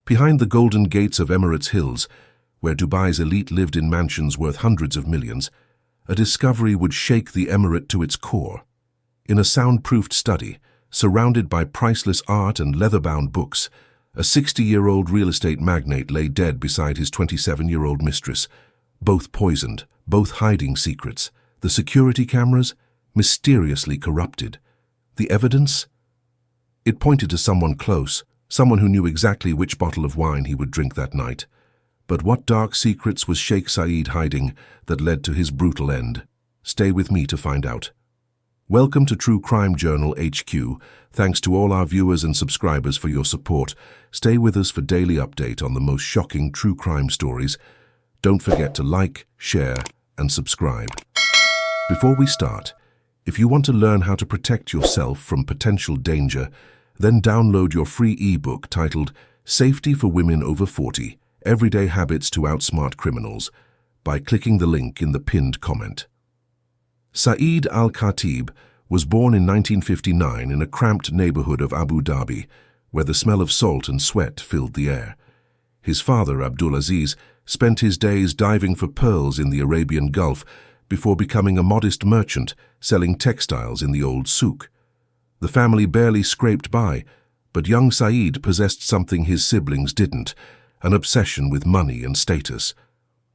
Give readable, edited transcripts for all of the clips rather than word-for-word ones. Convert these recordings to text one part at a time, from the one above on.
Behind the golden gates of Emirates Hills, where Dubai's elite lived in mansions worth hundreds of millions, a discovery would shake the emirate to its core. In a soundproofed study, surrounded by priceless art and leather-bound books, a 60-year-old real estate magnate lay dead beside his 27-year-old mistress, both poisoned, both hiding secrets. The security cameras, mysteriously corrupted. The evidence? It pointed to someone close, someone who knew exactly which bottle of wine he would drink that night. But what dark secrets was Sheikh Said hiding that led to his brutal end? Stay with me to find out. Welcome to True Crime Journal HQ. Thanks to all our viewers and subscribers for your support. Stay with us for daily update on the most shocking true crime stories. Don't forget to like, share, and subscribe. Before we start, if you want to learn how to protect yourself from potential danger, then download your free ebook titled Safety for Women Over 40, Everyday Habits to Outsmart Criminals, by clicking the link in the pinned comment. Saed al-Katib was born in 1959 in a cramped neighborhood of Abu Dhabi, where the smell of salt and sweat filled the air. His father, Abdulaziz, spent his days diving for pearls in the Arabian Gulf before becoming a modest merchant selling textiles in the old souk. The family barely scraped by, but young Said possessed something his siblings didn't, an obsession with money and status.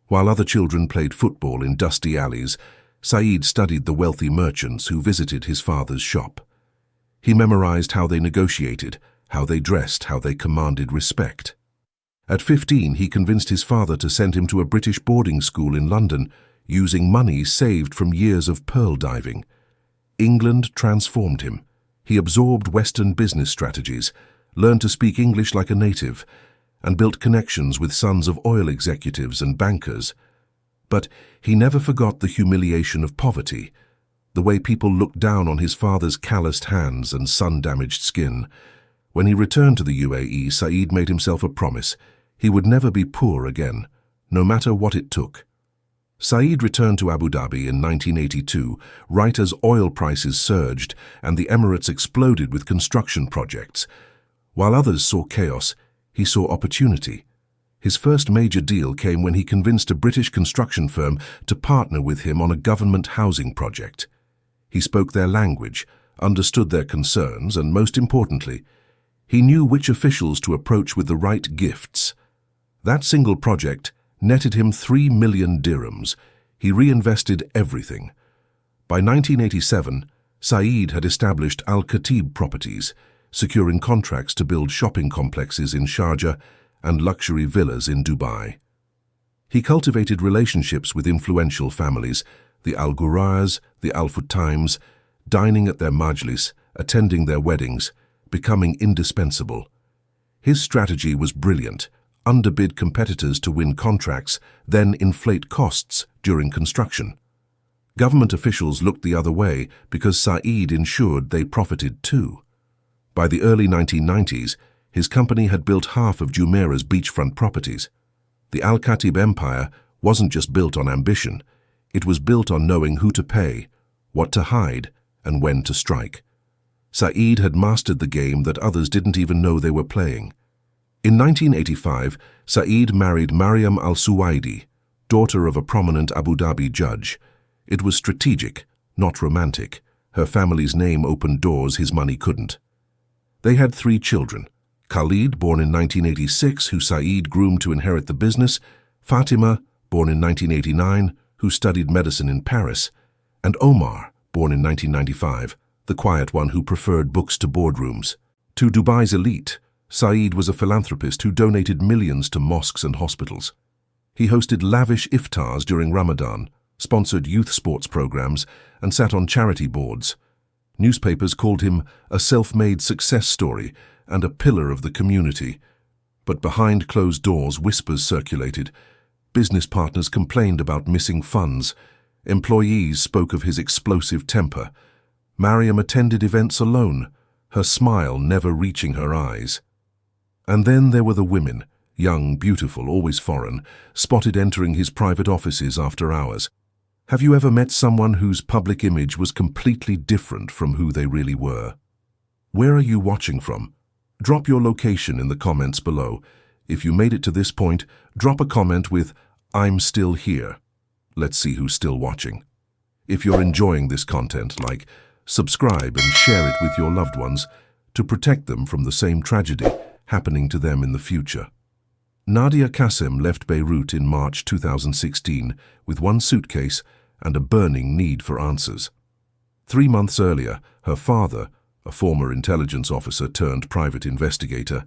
While other children played football in dusty alleys, Said studied the wealthy merchants who visited his father's shop. He memorized how they negotiated, how they dressed, how they commanded respect. At 15, he convinced his father to send him to a British boarding school in London, using money saved from years of pearl diving. England transformed him. He absorbed Western business strategies, learned to speak English like a native, and built connections with sons of oil executives and bankers. But he never forgot the humiliation of poverty, the way people looked down on his father's calloused hands and sun-damaged skin. When he returned to the UAE, Said made himself a promise. He would never be poor again, no matter what it took. Said returned to Abu Dhabi in 1982, right as oil prices surged and the Emirates exploded with construction projects. While others saw chaos, he saw opportunity. His first major deal came when he convinced a British construction firm to partner with him on a government housing project. He spoke their language, understood their concerns, and most importantly, he knew which officials to approach with the right gifts. That single project netted him 3 million dirhams. He reinvested everything. By 1987, Said had established al-Katib properties, securing contracts to build shopping complexes in Sharjah and luxury villas in Dubai. He cultivated relationships with influential families, the Al-Ghurars, the Al-Futaims, dining at their majlis, attending their weddings, becoming indispensable. His strategy was brilliant: underbid competitors to win contracts, then inflate costs during construction. Government officials looked the other way because Said ensured they profited too. By the early 1990s, his company had built half of Jumeirah's beachfront properties. The al-Katib empire wasn't just built on ambition, it was built on knowing who to pay, what to hide, and when to strike. Said had mastered the game that others didn't even know they were playing. In 1985, Said married Mariam al-Suwaidi, daughter of a prominent Abu Dhabi judge. It was strategic, not romantic. Her family's name opened doors his money couldn't. They had 3 children: Khalid, born in 1986, who Said groomed to inherit the business; Fatima, born in 1989, who studied medicine in Paris; and Omar, born in 1995, the quiet one who preferred books to boardrooms. To Dubai's elite, Said was a philanthropist who donated millions to mosques and hospitals. He hosted lavish iftars during Ramadan, sponsored youth sports programs, and sat on charity boards. Newspapers called him a self-made success story and a pillar of the community. But behind closed doors, whispers circulated. Business partners complained about missing funds. Employees spoke of his explosive temper. Mariam attended events alone, her smile never reaching her eyes. And then there were the women, young, beautiful, always foreign, spotted entering his private offices after hours. Have you ever met someone whose public image was completely different from who they really were? Where are you watching from? Drop your location in the comments below. If you made it to this point, drop a comment with, "I'm still here." Let's see who's still watching. If you're enjoying this content, subscribe and share it with your loved ones to protect them from the same tragedy happening to them in the future. Nadia Qassem left Beirut in March 2016 with one suitcase and a burning need for answers. 3 months earlier, her father, a former intelligence officer turned private investigator,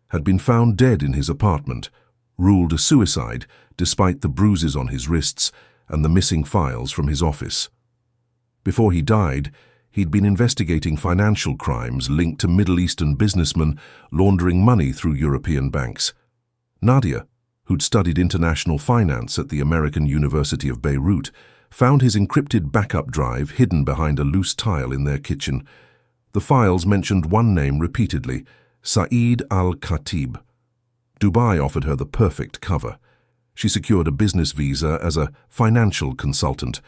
had been found dead in his apartment, ruled a suicide despite the bruises on his wrists and the missing files from his office. Before he died, he'd been investigating financial crimes linked to Middle Eastern businessmen laundering money through European banks. Nadia, who'd studied international finance at the American University of Beirut, found his encrypted backup drive hidden behind a loose tile in their kitchen. The files mentioned one name repeatedly, Sahed al-Katib. Dubai offered her the perfect cover. She secured a business visa as a financial consultant,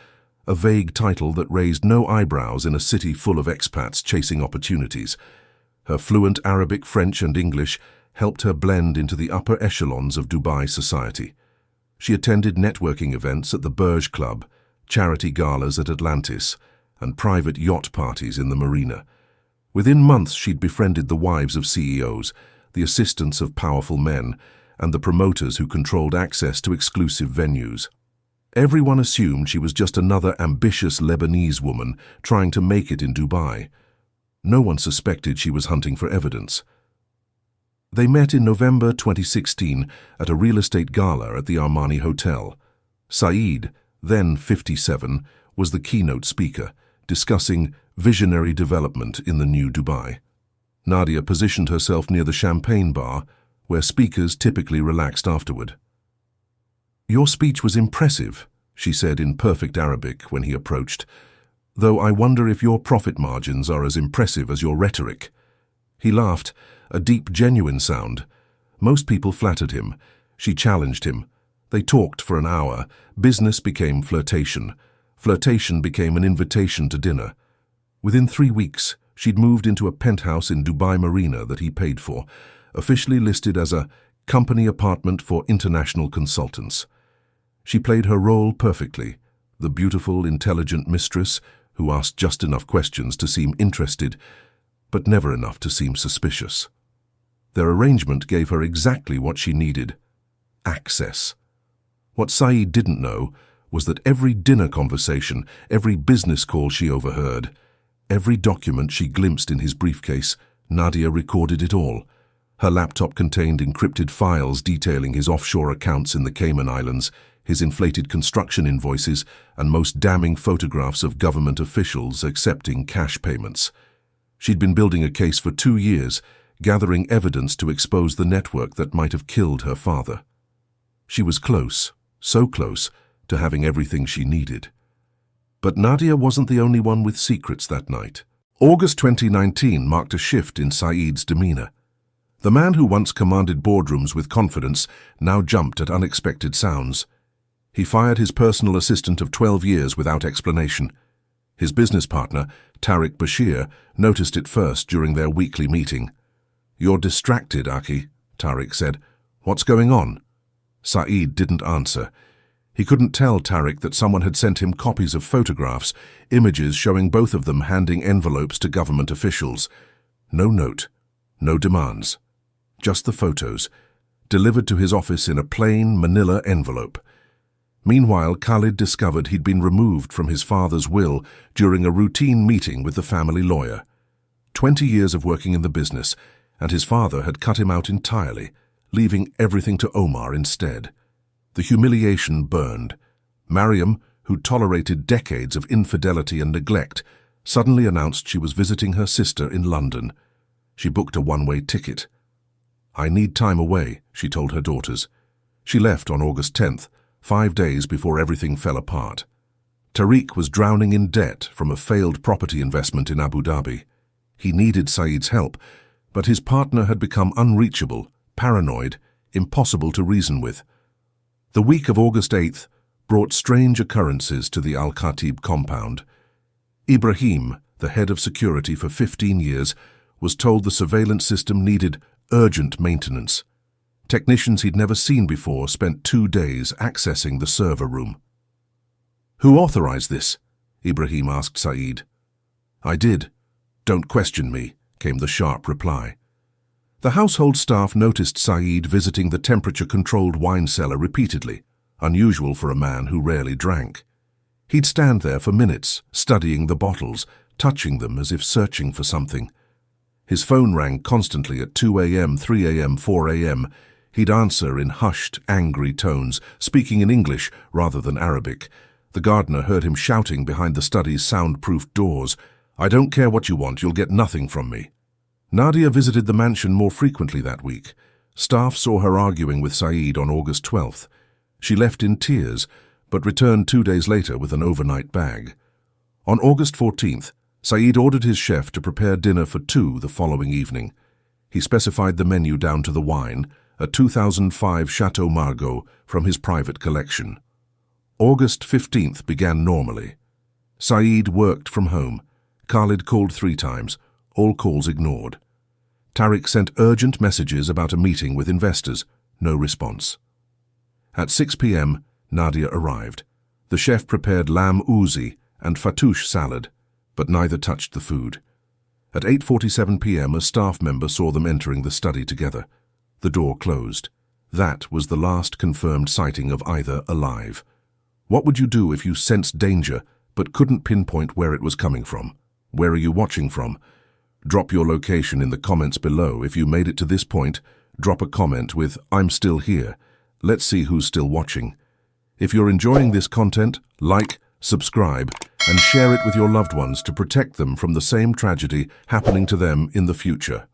a vague title that raised no eyebrows in a city full of expats chasing opportunities. Her fluent Arabic, French, and English helped her blend into the upper echelons of Dubai society. She attended networking events at the Burj Club, charity galas at Atlantis, and private yacht parties in the marina. Within months, she'd befriended the wives of CEOs, the assistants of powerful men, and the promoters who controlled access to exclusive venues. Everyone assumed she was just another ambitious Lebanese woman trying to make it in Dubai. No one suspected she was hunting for evidence. They met in November 2016 at a real estate gala at the Armani Hotel. Said, then 57, was the keynote speaker, discussing visionary development in the new Dubai. Nadia positioned herself near the champagne bar, where speakers typically relaxed afterward. "Your speech was impressive," she said in perfect Arabic when he approached, "though I wonder if your profit margins are as impressive as your rhetoric." He laughed, a deep, genuine sound. Most people flattered him. She challenged him. They talked for an hour. Business became flirtation. Flirtation became an invitation to dinner. Within 3 weeks, she'd moved into a penthouse in Dubai Marina that he paid for, officially listed as a company apartment for international consultants. She played her role perfectly, the beautiful, intelligent mistress who asked just enough questions to seem interested, but never enough to seem suspicious. Their arrangement gave her exactly what she needed: access. What Said didn't know was that every dinner conversation, every business call she overheard, every document she glimpsed in his briefcase, Nadia recorded it all. Her laptop contained encrypted files detailing his offshore accounts in the Cayman Islands, his inflated construction invoices, and most damning photographs of government officials accepting cash payments. She'd been building a case for 2 years, gathering evidence to expose the network that might have killed her father. She was close, so close, to having everything she needed. But Nadia wasn't the only one with secrets that night. August 2019 marked a shift in Said's demeanor. The man who once commanded boardrooms with confidence now jumped at unexpected sounds. He fired his personal assistant of 12 years without explanation. His business partner, Tariq Bashir, noticed it first during their weekly meeting. "You're distracted, Aki," Tariq said. "What's going on?" Said didn't answer. He couldn't tell Tariq that someone had sent him copies of photographs, images showing both of them handing envelopes to government officials. No note, no demands. Just the photos, delivered to his office in a plain manila envelope. Meanwhile, Khalid discovered he'd been removed from his father's will during a routine meeting with the family lawyer. 20 years of working in the business, and his father had cut him out entirely, leaving everything to Omar instead. The humiliation burned. Mariam, who tolerated decades of infidelity and neglect, suddenly announced she was visiting her sister in London. She booked a one-way ticket. "I need time away," she told her daughters. She left on August 10th, 5 days before everything fell apart. Tariq was drowning in debt from a failed property investment in Abu Dhabi. He needed Said's help, but his partner had become unreachable, paranoid, impossible to reason with. The week of August 8th brought strange occurrences to the al-Katib compound. Ibrahim, the head of security for 15 years, was told the surveillance system needed urgent maintenance. Technicians he'd never seen before spent 2 days accessing the server room. "Who authorized this?" Ibrahim asked Said. "I did. Don't question me," came the sharp reply. The household staff noticed Said visiting the temperature-controlled wine cellar repeatedly, unusual for a man who rarely drank. He'd stand there for minutes, studying the bottles, touching them as if searching for something. His phone rang constantly at 2 a.m., 3 a.m., 4 a.m. He'd answer in hushed, angry tones, speaking in English rather than Arabic. The gardener heard him shouting behind the study's soundproof doors, "I don't care what you want, you'll get nothing from me." Nadia visited the mansion more frequently that week. Staff saw her arguing with Said on August 12th. She left in tears, but returned 2 days later with an overnight bag. On August 14th, Said ordered his chef to prepare dinner for 2 the following evening. He specified the menu down to the wine, a 2005 Chateau Margaux from his private collection. August 15th began normally. Said worked from home. Khalid called 3 times, all calls ignored. Tariq sent urgent messages about a meeting with investors, no response. At 6 p.m., Nadia arrived. The chef prepared lamb ouzi and fattoush salad, but neither touched the food. At 8:47 p.m., a staff member saw them entering the study together. The door closed. That was the last confirmed sighting of either alive. What would you do if you sensed danger but couldn't pinpoint where it was coming from? Where are you watching from? Drop your location in the comments below. If you made it to this point, drop a comment with "I'm still here." Let's see who's still watching. If you're enjoying this content, like, subscribe, and share it with your loved ones to protect them from the same tragedy happening to them in the future.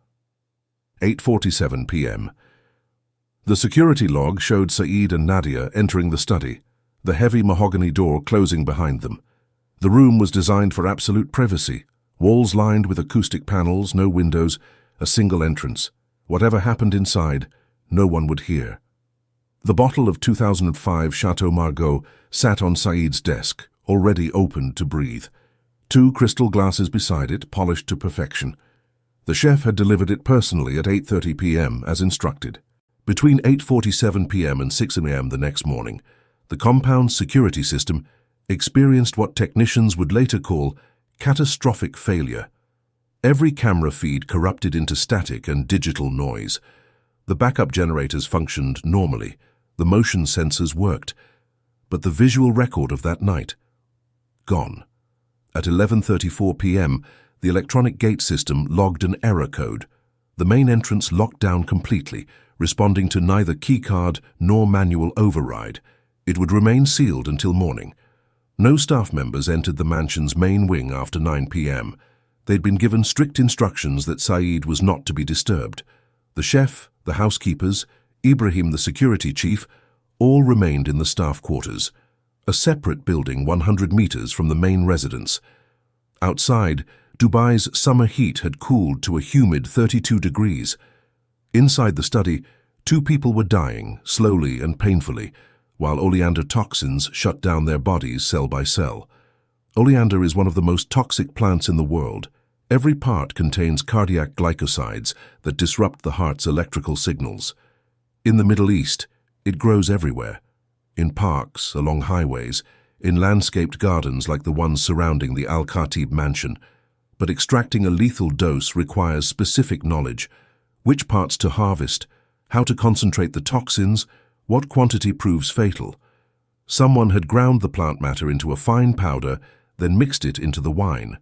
8:47 p.m. The security log showed Said and Nadia entering the study, the heavy mahogany door closing behind them. The room was designed for absolute privacy, walls lined with acoustic panels, no windows, a single entrance. Whatever happened inside, no one would hear. The bottle of 2005 Chateau Margaux sat on Said's desk, already opened to breathe. 2 crystal glasses beside it, polished to perfection. The chef had delivered it personally at 8:30 p.m. as instructed. Between 8:47 p.m. and 6 a.m. the next morning, the compound's security system experienced what technicians would later call catastrophic failure. Every camera feed corrupted into static and digital noise. The backup generators functioned normally. The motion sensors worked. But the visual record of that night, gone. At 11:34 p.m., the electronic gate system logged an error code. The main entrance locked down completely, responding to neither keycard nor manual override. It would remain sealed until morning. No staff members entered the mansion's main wing after 9 p.m. They'd been given strict instructions that Said was not to be disturbed. The chef, the housekeepers, Ibrahim the security chief, all remained in the staff quarters, a separate building 100 meters from the main residence. Outside, Dubai's summer heat had cooled to a humid 32 degrees. Inside the study, 2 people were dying, slowly and painfully, while oleander toxins shut down their bodies cell by cell. Oleander is one of the most toxic plants in the world. Every part contains cardiac glycosides that disrupt the heart's electrical signals. In the Middle East, it grows everywhere. In parks, along highways, in landscaped gardens like the ones surrounding the al-Katib mansion. But extracting a lethal dose requires specific knowledge: which parts to harvest, how to concentrate the toxins, what quantity proves fatal. Someone had ground the plant matter into a fine powder, then mixed it into the wine.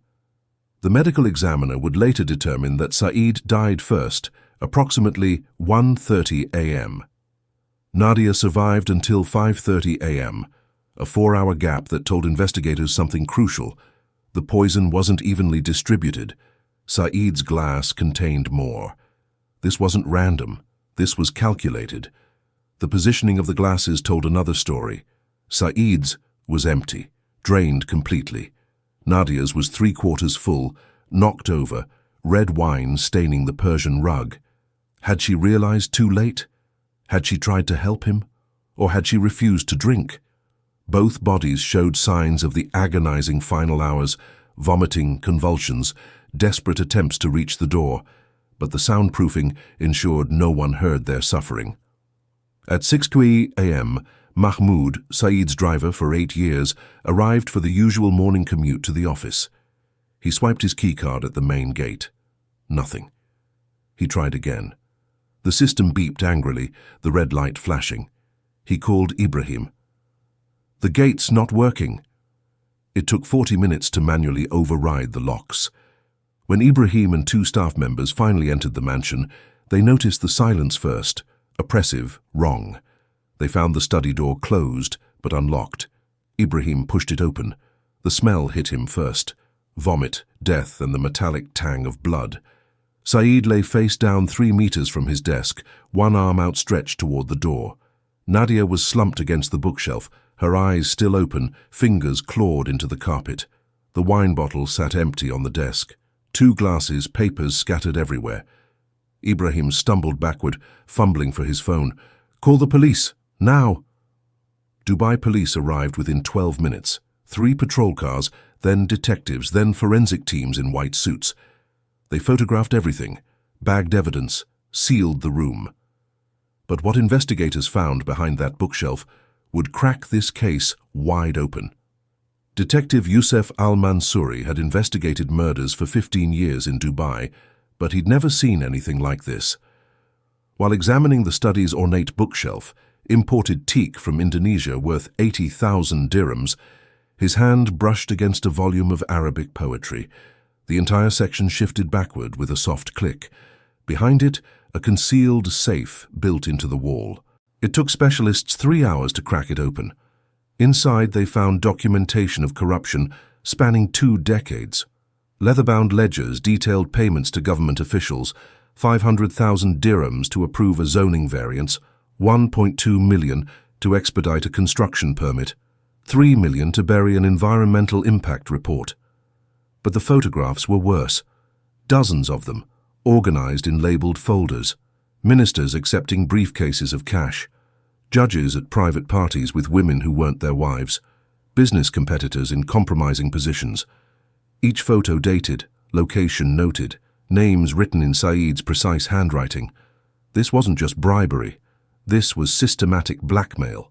The medical examiner would later determine that Said died first, approximately 1:30 a.m. Nadia survived until 5:30 a.m., a 4-hour gap that told investigators something crucial. The poison wasn't evenly distributed. Said's glass contained more. This wasn't random. This was calculated. The positioning of the glasses told another story. Said's was empty, drained completely. Nadia's was 3/4 full, knocked over, red wine staining the Persian rug. Had she realized too late? Had she tried to help him? Or had she refused to drink? Both bodies showed signs of the agonizing final hours: vomiting, convulsions, desperate attempts to reach the door, but the soundproofing ensured no one heard their suffering. At 6:20 a.m., Mahmoud, Saeed's driver for 8 years, arrived for the usual morning commute to the office. He swiped his keycard at the main gate. Nothing. He tried again. The system beeped angrily, the red light flashing. He called Ibrahim. "The gate's not working." It took 40 minutes to manually override the locks. When Ibrahim and 2 staff members finally entered the mansion, they noticed the silence first, oppressive, wrong. They found the study door closed, but unlocked. Ibrahim pushed it open. The smell hit him first. Vomit, death, and the metallic tang of blood. Saed lay face down 3 meters from his desk, one arm outstretched toward the door. Nadia was slumped against the bookshelf, her eyes still open, fingers clawed into the carpet. The wine bottle sat empty on the desk. 2 glasses, papers scattered everywhere. Ibrahim stumbled backward, fumbling for his phone. "Call the police, now!" Dubai police arrived within 12 minutes. 3 patrol cars, then detectives, then forensic teams in white suits. They photographed everything, bagged evidence, sealed the room. But what investigators found behind that bookshelf would crack this case wide open. Detective Youssef al-Mansouri had investigated murders for 15 years in Dubai, but he'd never seen anything like this. While examining the study's ornate bookshelf, imported teak from Indonesia worth 80,000 dirhams, his hand brushed against a volume of Arabic poetry. The entire section shifted backward with a soft click. Behind it, a concealed safe built into the wall. It took specialists 3 hours to crack it open. Inside, they found documentation of corruption spanning 2 decades. Leather-bound ledgers detailed payments to government officials, 500,000 dirhams to approve a zoning variance, 1.2 million to expedite a construction permit, 3 million to bury an environmental impact report. But the photographs were worse. Dozens of them, organized in labeled folders. Ministers accepting briefcases of cash. Judges at private parties with women who weren't their wives. Business competitors in compromising positions. Each photo dated, location noted, names written in Saeed's precise handwriting. This wasn't just bribery. This was systematic blackmail.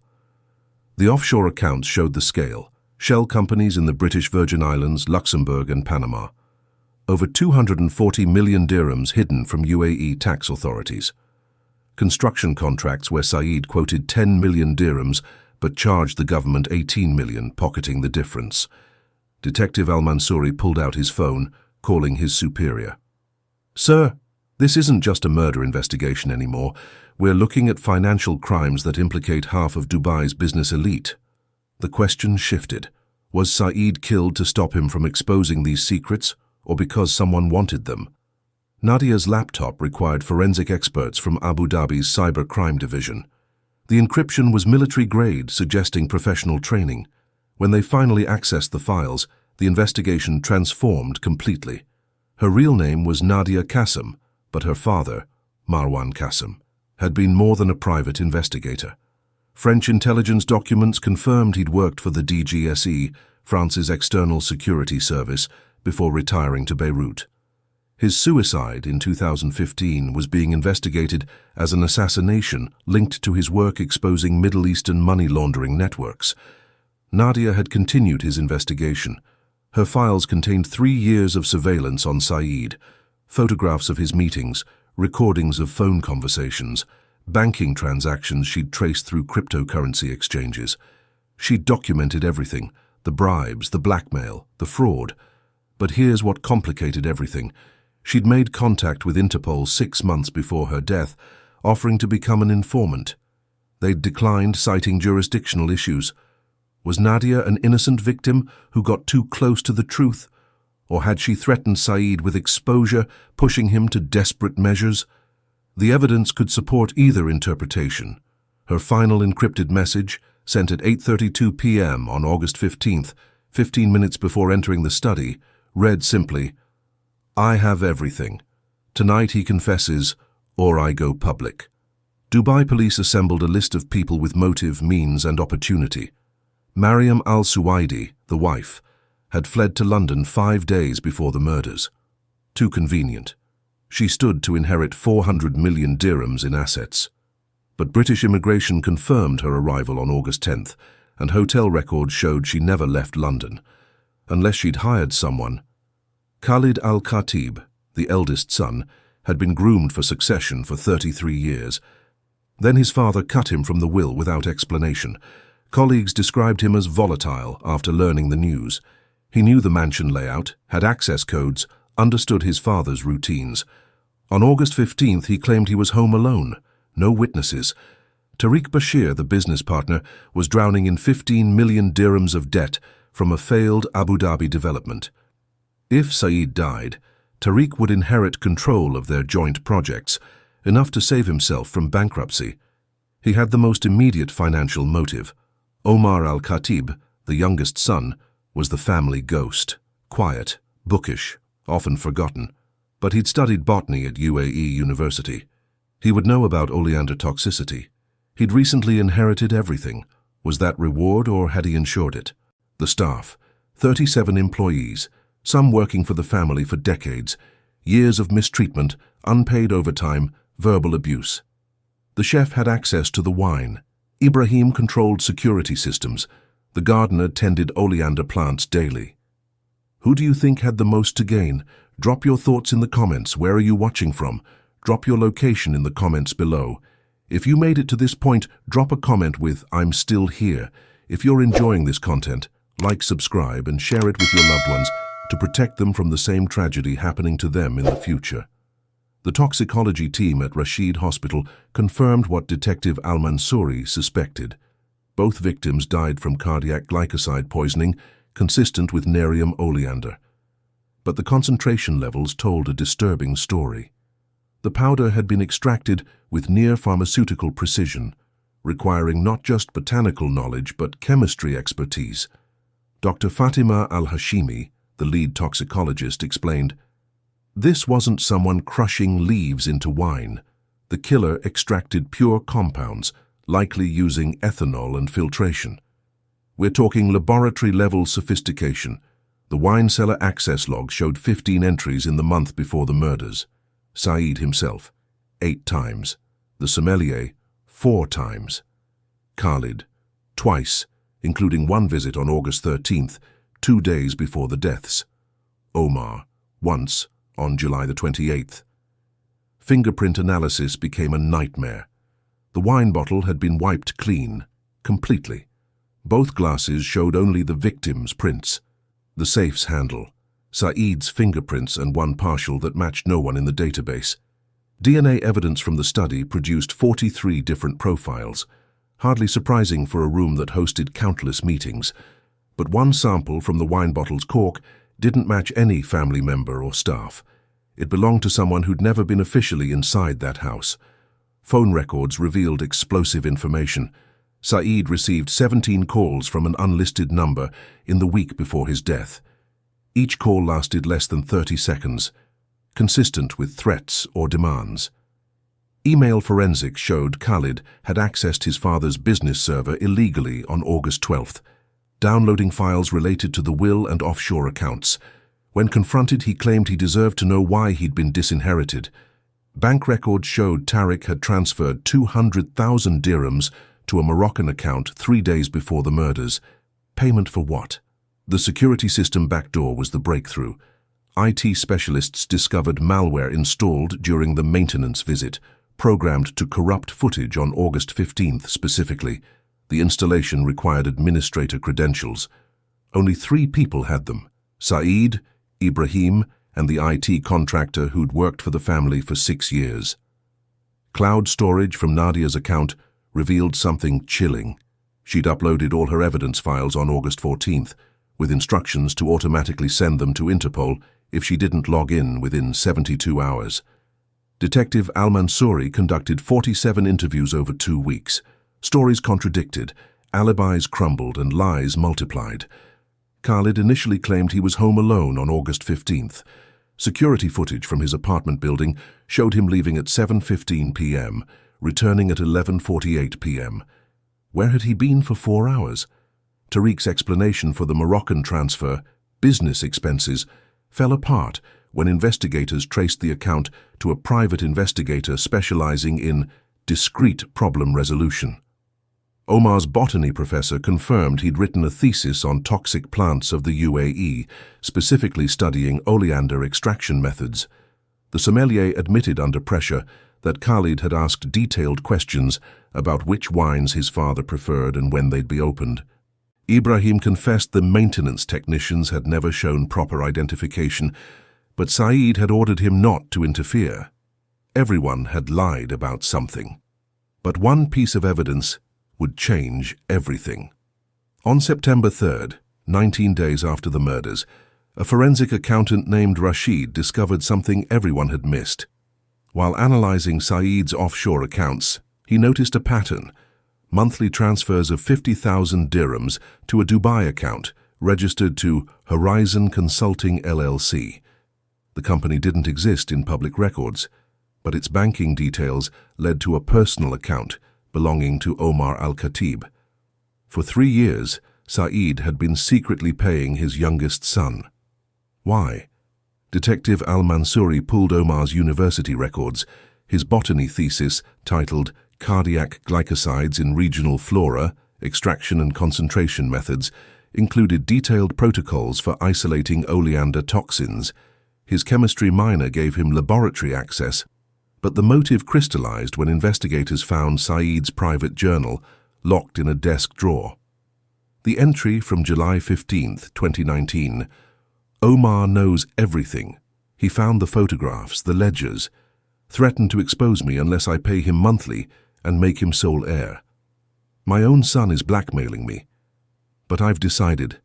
The offshore accounts showed the scale. Shell companies in the British Virgin Islands, Luxembourg and Panama. Over 240 million dirhams hidden from UAE tax authorities. Construction contracts where Saeed quoted 10 million dirhams but charged the government 18 million, pocketing the difference. Detective al-Mansouri pulled out his phone, calling his superior. "Sir, this isn't just a murder investigation anymore. We're looking at financial crimes that implicate half of Dubai's business elite." The question shifted. Was Saeed killed to stop him from exposing these secrets, or because someone wanted them? Nadia's laptop required forensic experts from Abu Dhabi's cyber crime division. The encryption was military-grade, suggesting professional training. When they finally accessed the files, the investigation transformed completely. Her real name was Nadia Qasim, but her father, Marwan Qasim, had been more than a private investigator. French intelligence documents confirmed he'd worked for the DGSE, France's external security service, before retiring to Beirut. His suicide in 2015 was being investigated as an assassination linked to his work exposing Middle Eastern money laundering networks. Nadia had continued his investigation. Her files contained 3 years of surveillance on Saeed, photographs of his meetings, recordings of phone conversations, banking transactions she'd traced through cryptocurrency exchanges. She'd documented everything, the bribes, the blackmail, the fraud. But here's what complicated everything. She'd made contact with Interpol 6 months before her death, offering to become an informant. They'd declined, citing jurisdictional issues. Was Nadia an innocent victim who got too close to the truth? Or had she threatened Saeed with exposure, pushing him to desperate measures? The evidence could support either interpretation. Her final encrypted message, sent at 8:32 p.m. on August 15th, 15 minutes before entering the study, read simply, "I have everything. Tonight he confesses, or I go public." Dubai police assembled a list of people with motive, means and opportunity. Mariam al-Suwaidi, the wife, had fled to London 5 days before the murders. Too convenient. She stood to inherit 400 million dirhams in assets. But British immigration confirmed her arrival on August 10th, and hotel records showed she never left London, unless she'd hired someone. Khalid al-Katib, the eldest son, had been groomed for succession for 33 years. Then his father cut him from the will without explanation. Colleagues described him as volatile after learning the news. He knew the mansion layout, had access codes, understood his father's routines. On August 15th, he claimed he was home alone, no witnesses. Tariq Bashir, the business partner, was drowning in 15 million dirhams of debt from a failed Abu Dhabi development. If Said died, Tariq would inherit control of their joint projects, enough to save himself from bankruptcy. He had the most immediate financial motive. Omar al-Katib, the youngest son, was the family ghost, quiet, bookish, often forgotten. But he'd studied botany at UAE University. He would know about oleander toxicity. He'd recently inherited everything. Was that reward, or had he ensured it? The staff, 37 employees, some working for the family for decades, years of mistreatment, unpaid overtime, verbal abuse. The chef had access to the wine. Ibrahim controlled security systems. The gardener tended oleander plants daily. Who do you think had the most to gain? Drop your thoughts in the comments. Where are you watching from? Drop your location in the comments below. If you made it to this point, drop a comment with "I'm still here." If you're enjoying this content, like, subscribe, and share it with your loved ones to protect them from the same tragedy happening to them in the future. The toxicology team at Rashid Hospital confirmed what Detective Al-Mansouri suspected. Both victims died from cardiac glycoside poisoning, consistent with nerium oleander. But the concentration levels told a disturbing story. The powder had been extracted with near-pharmaceutical precision, requiring not just botanical knowledge but chemistry expertise. Dr. Fatima al-Hashimi, the lead toxicologist, explained, "This wasn't someone crushing leaves into wine. The killer extracted pure compounds, likely using ethanol and filtration. We're talking laboratory-level sophistication. The wine cellar access log showed 15 entries in the month before the murders. Said himself, 8 times. The sommelier, 4 times. Khalid, twice, including one visit on August 13th, 2 days before the deaths. Omar, once, on July the 28th. Fingerprint analysis became a nightmare. The wine bottle had been wiped clean, completely. Both glasses showed only the victim's prints. The safe's handle, Said's fingerprints, and one partial that matched no one in the database. DNA evidence from the study produced 43 different profiles, hardly surprising for a room that hosted countless meetings. But one sample from the wine bottle's cork didn't match any family member or staff. It belonged to someone who'd never been officially inside that house. Phone records revealed explosive information. Said received 17 calls from an unlisted number in the week before his death. Each call lasted less than 30 seconds, consistent with threats or demands. Email forensics showed Khalid had accessed his father's business server illegally on August 12th, downloading files related to the will and offshore accounts. When confronted, he claimed he deserved to know why he'd been disinherited. Bank records showed Tariq had transferred 200,000 dirhams to a Moroccan account 3 days before the murders. Payment for what? The security system backdoor was the breakthrough. IT specialists discovered malware installed during the maintenance visit, programmed to corrupt footage on August 15th specifically. The installation required administrator credentials. Only 3 people had them: Said, Ibrahim, and the IT contractor who'd worked for the family for 6 years. Cloud storage from Nadia's account revealed something chilling. She'd uploaded all her evidence files on August 14th, with instructions to automatically send them to Interpol if she didn't log in within 72 hours. Detective Al-Mansouri conducted 47 interviews over 2 weeks. Stories contradicted, alibis crumbled, and lies multiplied. Khalid initially claimed he was home alone on August 15th. Security footage from his apartment building showed him leaving at 7:15 p.m., returning at 11:48 p.m. Where had he been for 4 hours? Tariq's explanation for the Moroccan transfer, business expenses, fell apart when investigators traced the account to a private investigator specializing in discrete problem resolution. Omar's botany professor confirmed he'd written a thesis on toxic plants of the UAE, specifically studying oleander extraction methods. The sommelier admitted under pressure that Khalid had asked detailed questions about which wines his father preferred and when they'd be opened. Ibrahim confessed the maintenance technicians had never shown proper identification, but Said had ordered him not to interfere. Everyone had lied about something. But one piece of evidence would change everything. On September 3rd, 19 days after the murders, a forensic accountant named Rashid discovered something everyone had missed. While analyzing Said's offshore accounts, he noticed a pattern: monthly transfers of 50,000 dirhams to a Dubai account registered to Horizon Consulting LLC. The company didn't exist in public records, but its banking details led to a personal account belonging to Omar al-Katib. For 3 years, Said had been secretly paying his youngest son. Why? Detective al-Mansouri pulled Omar's university records. His botany thesis, titled Cardiac Glycosides in Regional Flora, Extraction and Concentration Methods, included detailed protocols for isolating oleander toxins. His chemistry minor gave him laboratory access, but the motive crystallized when investigators found Said's private journal locked in a desk drawer. The entry from July 15, 2019. Omar knows everything. He found the photographs, the ledgers, threatened to expose me unless I pay him monthly and make him sole heir. My own son is blackmailing me. But I've decided.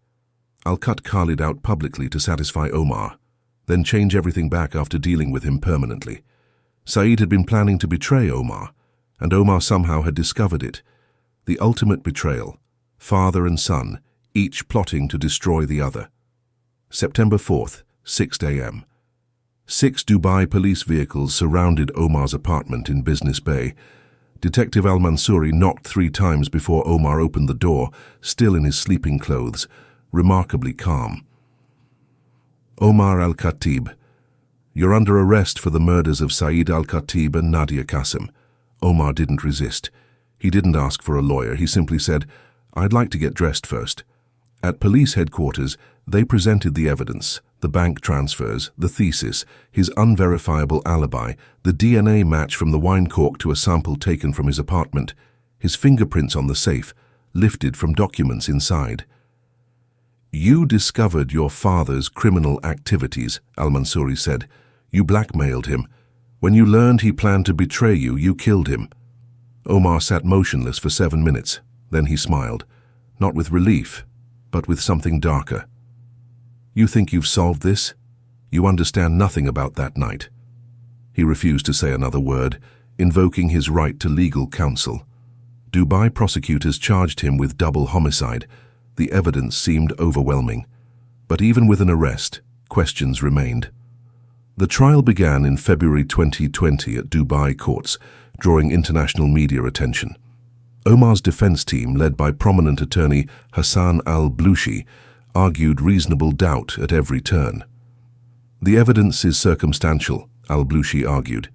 I'll cut Khalid out publicly to satisfy Omar, then change everything back after dealing with him permanently. Said had been planning to betray Omar, and Omar somehow had discovered it. The ultimate betrayal, father and son, each plotting to destroy the other. September 4th, 6 a.m. 6 Dubai police vehicles surrounded Omar's apartment in Business Bay. Detective al-Mansouri knocked 3 times before Omar opened the door, still in his sleeping clothes, remarkably calm. Omar al-Katib, you're under arrest for the murders of Said al-Katib and Nadia Qasim. Omar didn't resist. He didn't ask for a lawyer. He simply said, I'd like to get dressed first. At police headquarters, they presented the evidence, the bank transfers, the thesis, his unverifiable alibi, the DNA match from the wine cork to a sample taken from his apartment, his fingerprints on the safe, lifted from documents inside. You discovered your father's criminal activities, al-Mansouri said. You blackmailed him. When you learned he planned to betray you, you killed him. Omar sat motionless for 7 minutes. Then he smiled, not with relief, but with something darker. You think you've solved this? You understand nothing about that night. He refused to say another word, invoking his right to legal counsel. Dubai prosecutors charged him with double homicide. The evidence seemed overwhelming. But even with an arrest, questions remained. The trial began in February 2020 at Dubai courts, drawing international media attention. Omar's defense team, led by prominent attorney Hassan al-Blushi, argued reasonable doubt at every turn. The evidence is circumstantial, al-Blushi argued.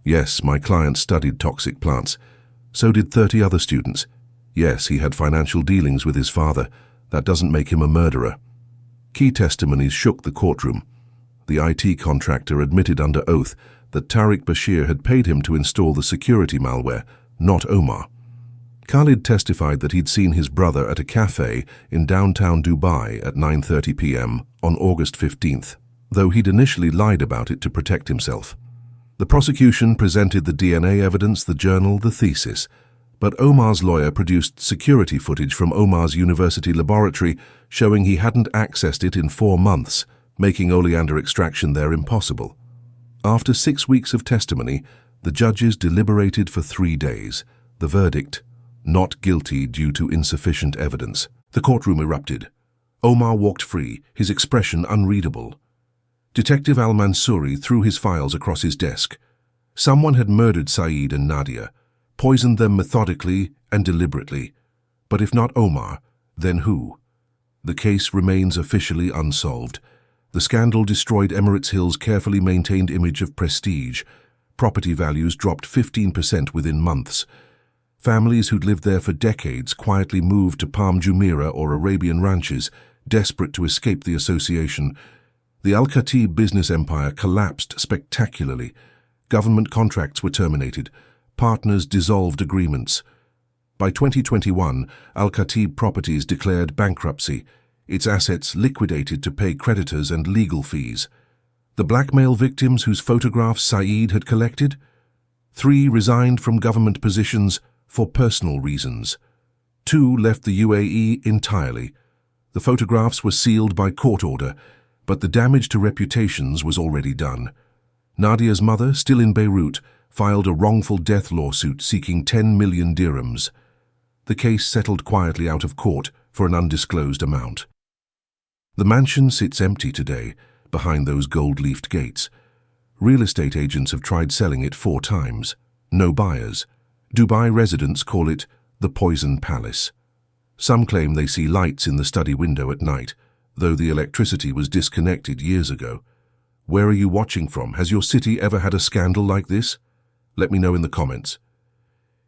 Yes, my client studied toxic plants. So did 30 other students. Yes, he had financial dealings with his father. That doesn't make him a murderer. Key testimonies shook the courtroom. The IT contractor admitted under oath that Tariq Bashir had paid him to install the security malware, not Omar. Khalid testified that he'd seen his brother at a cafe in downtown Dubai at 9:30 p.m. on August 15th, though he'd initially lied about it to protect himself. The prosecution presented the DNA evidence, the journal, the thesis, but Omar's lawyer produced security footage from Omar's university laboratory showing he hadn't accessed it in 4 months, making oleander extraction there impossible. After 6 weeks of testimony, the judges deliberated for 3 days. The verdict: not guilty due to insufficient evidence. The courtroom erupted. Omar walked free, his expression unreadable. Detective al-Mansouri threw his files across his desk. Someone had murdered Said and Nadia, poisoned them methodically and deliberately. But if not Omar, then who? The case remains officially unsolved. The scandal destroyed Emirates Hill's carefully maintained image of prestige. Property values dropped 15% within months. Families who'd lived there for decades quietly moved to Palm Jumeirah or Arabian ranches, desperate to escape the association. The al-Katib business empire collapsed spectacularly. Government contracts were terminated. Partners dissolved agreements. By 2021, al-Katib Properties declared bankruptcy, its assets liquidated to pay creditors and legal fees. The blackmail victims whose photographs Sahed had collected? 3 resigned from government positions for personal reasons. 2 left the UAE entirely. The photographs were sealed by court order, but the damage to reputations was already done. Nadia's mother, still in Beirut, filed a wrongful death lawsuit seeking 10 million dirhams. The case settled quietly out of court for an undisclosed amount. The mansion sits empty today, behind those gold-leafed gates. Real estate agents have tried selling it 4 times. No buyers. Dubai residents call it the Poison Palace. Some claim they see lights in the study window at night, though the electricity was disconnected years ago. Where are you watching from? Has your city ever had a scandal like this? Let me know in the comments.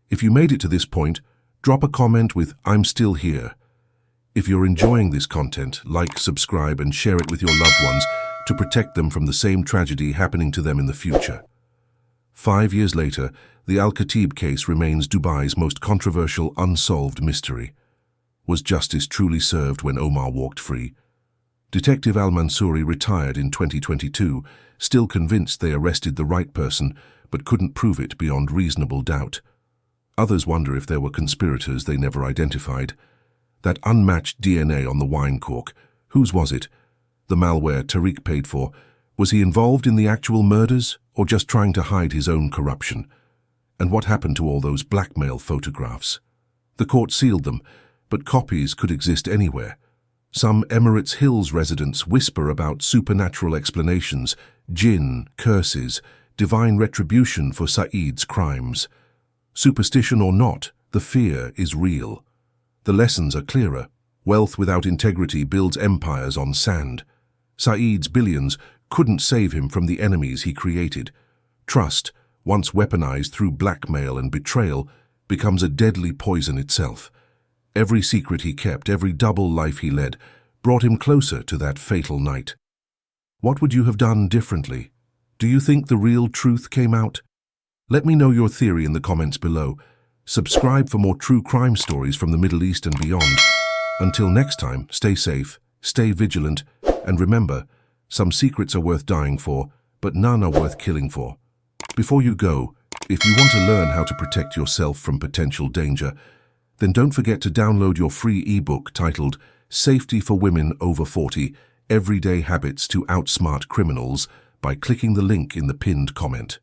If you made it to this point, drop a comment with "I'm still here." If you're enjoying this content, like, subscribe, and share it with your loved ones to protect them from the same tragedy happening to them in the future. 5 years later, the al-Katib case remains Dubai's most controversial unsolved mystery. Was justice truly served when Omar walked free? Detective Al-Mansouri retired in 2022, still convinced they arrested the right person, but couldn't prove it beyond reasonable doubt. Others wonder if there were conspirators they never identified. That unmatched DNA on the wine cork, whose was it? The malware Tariq paid for, was he involved in the actual murders or just trying to hide his own corruption? And what happened to all those blackmail photographs? The court sealed them, but copies could exist anywhere. Some Emirates Hills residents whisper about supernatural explanations, jinn, curses, divine retribution for Saed's crimes. Superstition or not, the fear is real. The lessons are clearer. Wealth without integrity builds empires on sand. Saed's billions couldn't save him from the enemies he created. Trust, once weaponized through blackmail and betrayal, becomes a deadly poison itself. Every secret he kept, every double life he led, brought him closer to that fatal night. What would you have done differently? Do you think the real truth came out? Let me know your theory in the comments below. Subscribe for more true crime stories from the Middle East and beyond. Until next time, stay safe, stay vigilant, and remember, some secrets are worth dying for, but none are worth killing for. Before you go, if you want to learn how to protect yourself from potential danger, then don't forget to download your free ebook titled Safety for Women Over 40, Everyday Habits to Outsmart Criminals by clicking the link in the pinned comment.